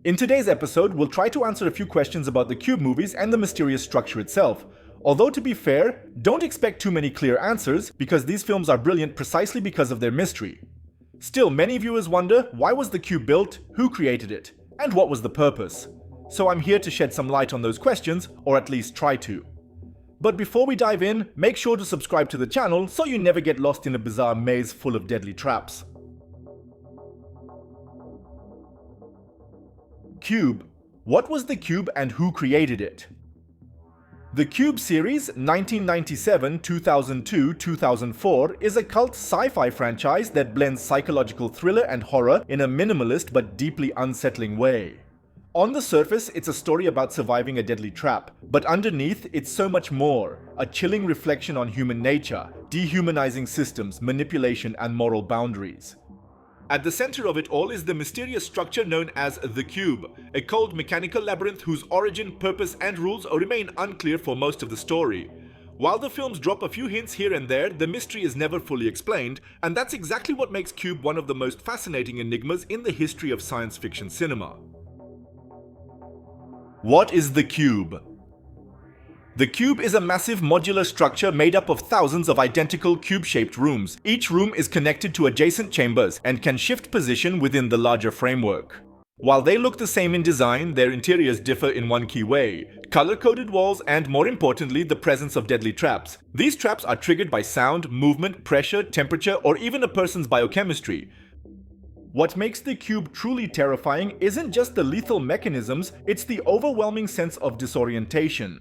In today's episode, we'll try to answer a few questions about the Cube movies and the mysterious structure itself. Although to be fair, don't expect too many clear answers because these films are brilliant precisely because of their mystery. Still, many viewers wonder, why was the Cube built, who created it, and what was the purpose? So I'm here to shed some light on those questions, or at least try to. But before we dive in, make sure to subscribe to the channel so you never get lost in a bizarre maze full of deadly traps. Cube. What was the Cube and who created it? The Cube series 1997, 2002, 2004 is a cult sci-fi franchise that blends psychological thriller and horror in a minimalist but deeply unsettling way. On the surface, it's a story about surviving a deadly trap, but underneath, it's so much more. A chilling reflection on human nature, dehumanizing systems, manipulation, and moral boundaries. At the center of it all is the mysterious structure known as the Cube, a cold mechanical labyrinth whose origin, purpose, and rules remain unclear for most of the story. While the films drop a few hints here and there, the mystery is never fully explained, and that's exactly what makes Cube one of the most fascinating enigmas in the history of science fiction cinema. What is the Cube? The Cube is a massive modular structure made up of thousands of identical cube-shaped rooms. Each room is connected to adjacent chambers and can shift position within the larger framework. While they look the same in design, their interiors differ in one key way: color-coded walls and, more importantly, the presence of deadly traps. These traps are triggered by sound, movement, pressure, temperature, or even a person's biochemistry. What makes the Cube truly terrifying isn't just the lethal mechanisms, it's the overwhelming sense of disorientation.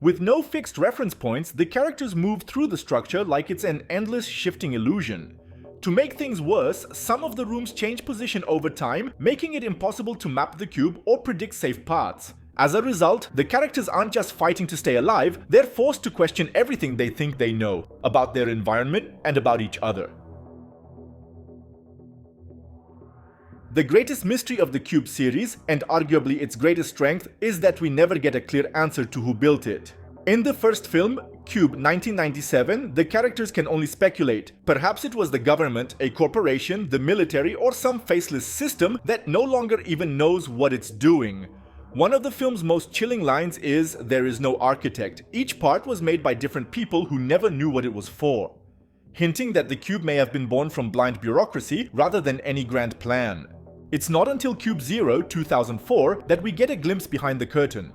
With no fixed reference points, the characters move through the structure like it's an endless shifting illusion. To make things worse, some of the rooms change position over time, making it impossible to map the Cube or predict safe paths. As a result, the characters aren't just fighting to stay alive, they're forced to question everything they think they know about their environment and about each other. The greatest mystery of the Cube series, and arguably its greatest strength, is that we never get a clear answer to who built it. In the first film, Cube 1997, the characters can only speculate. Perhaps it was the government, a corporation, the military, or some faceless system that no longer even knows what it's doing. One of the film's most chilling lines is, "There is no architect. Each part was made by different people who never knew what it was for," hinting that the Cube may have been born from blind bureaucracy rather than any grand plan. It's not until Cube Zero 2004 that we get a glimpse behind the curtain.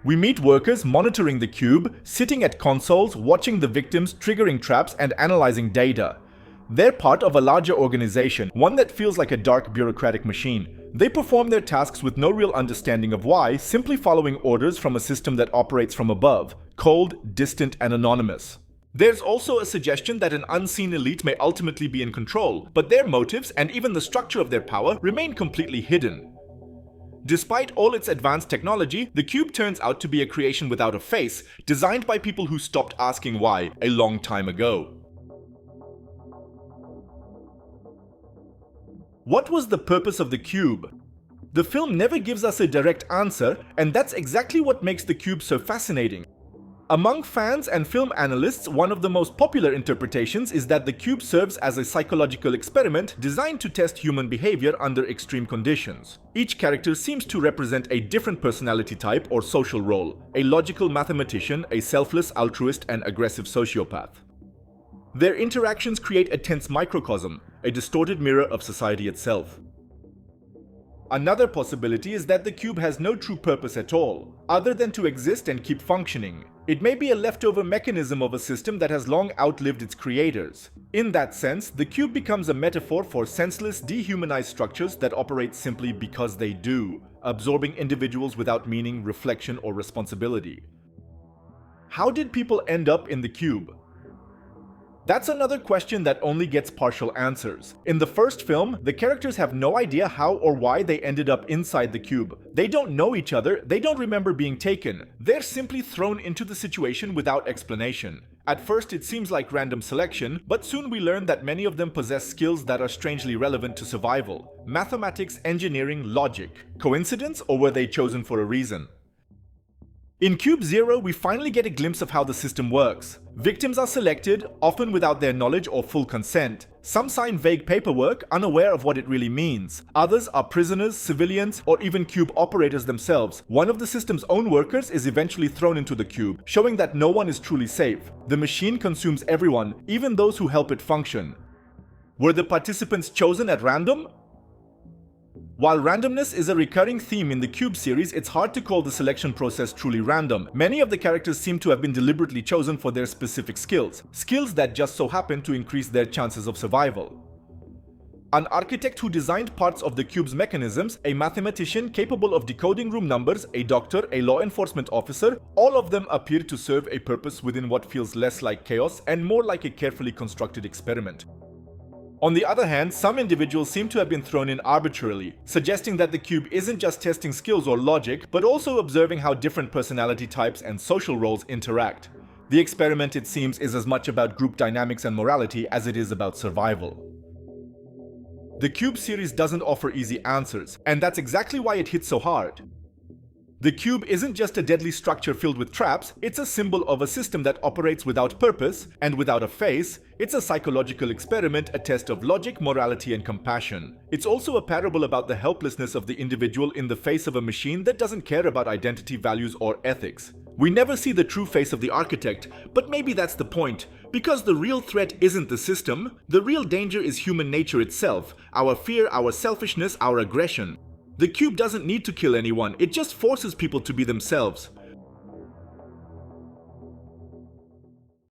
We meet workers monitoring the Cube, sitting at consoles, watching the victims, triggering traps, and analyzing data. They're part of a larger organization, one that feels like a dark bureaucratic machine. They perform their tasks with no real understanding of why, simply following orders from a system that operates from above, cold, distant, and anonymous. There's also a suggestion that an unseen elite may ultimately be in control, but their motives and even the structure of their power remain completely hidden. Despite all its advanced technology, the Cube turns out to be a creation without a face, designed by people who stopped asking why a long time ago. What was the purpose of the Cube? The film never gives us a direct answer, and that's exactly what makes the Cube so fascinating. Among fans and film analysts, one of the most popular interpretations is that the Cube serves as a psychological experiment designed to test human behavior under extreme conditions. Each character seems to represent a different personality type or social role: a logical mathematician, a selfless altruist, and aggressive sociopath. Their interactions create a tense microcosm, a distorted mirror of society itself. Another possibility is that the Cube has no true purpose at all, other than to exist and keep functioning. It may be a leftover mechanism of a system that has long outlived its creators. In that sense, the Cube becomes a metaphor for senseless, dehumanized structures that operate simply because they do, absorbing individuals without meaning, reflection, or responsibility. How did people end up in the Cube? That's another question that only gets partial answers. In the first film, the characters have no idea how or why they ended up inside the Cube. They don't know each other, they don't remember being taken. They're simply thrown into the situation without explanation. At first it seems like random selection, but soon we learn that many of them possess skills that are strangely relevant to survival. Mathematics, engineering, logic. Coincidence, or were they chosen for a reason? In Cube Zero, we finally get a glimpse of how the system works. Victims are selected, often without their knowledge or full consent. Some sign vague paperwork, unaware of what it really means. Others are prisoners, civilians, or even Cube operators themselves. One of the system's own workers is eventually thrown into the Cube, showing that no one is truly safe. The machine consumes everyone, even those who help it function. Were the participants chosen at random? While randomness is a recurring theme in the Cube series, it's hard to call the selection process truly random. Many of the characters seem to have been deliberately chosen for their specific skills that just so happen to increase their chances of survival. An architect who designed parts of the Cube's mechanisms, a mathematician capable of decoding room numbers, a doctor, a law enforcement officer, all of them appear to serve a purpose within what feels less like chaos and more like a carefully constructed experiment. On the other hand, some individuals seem to have been thrown in arbitrarily, suggesting that the Cube isn't just testing skills or logic, but also observing how different personality types and social roles interact. The experiment, it seems, is as much about group dynamics and morality as it is about survival. The Cube series doesn't offer easy answers, and that's exactly why it hits so hard. The Cube isn't just a deadly structure filled with traps, it's a symbol of a system that operates without purpose and without a face. It's a psychological experiment, a test of logic, morality, and compassion. It's also a parable about the helplessness of the individual in the face of a machine that doesn't care about identity, values, or ethics. We never see the true face of the architect, but maybe that's the point. Because the real threat isn't the system, the real danger is human nature itself, our fear, our selfishness, our aggression. The Cube doesn't need to kill anyone, it just forces people to be themselves.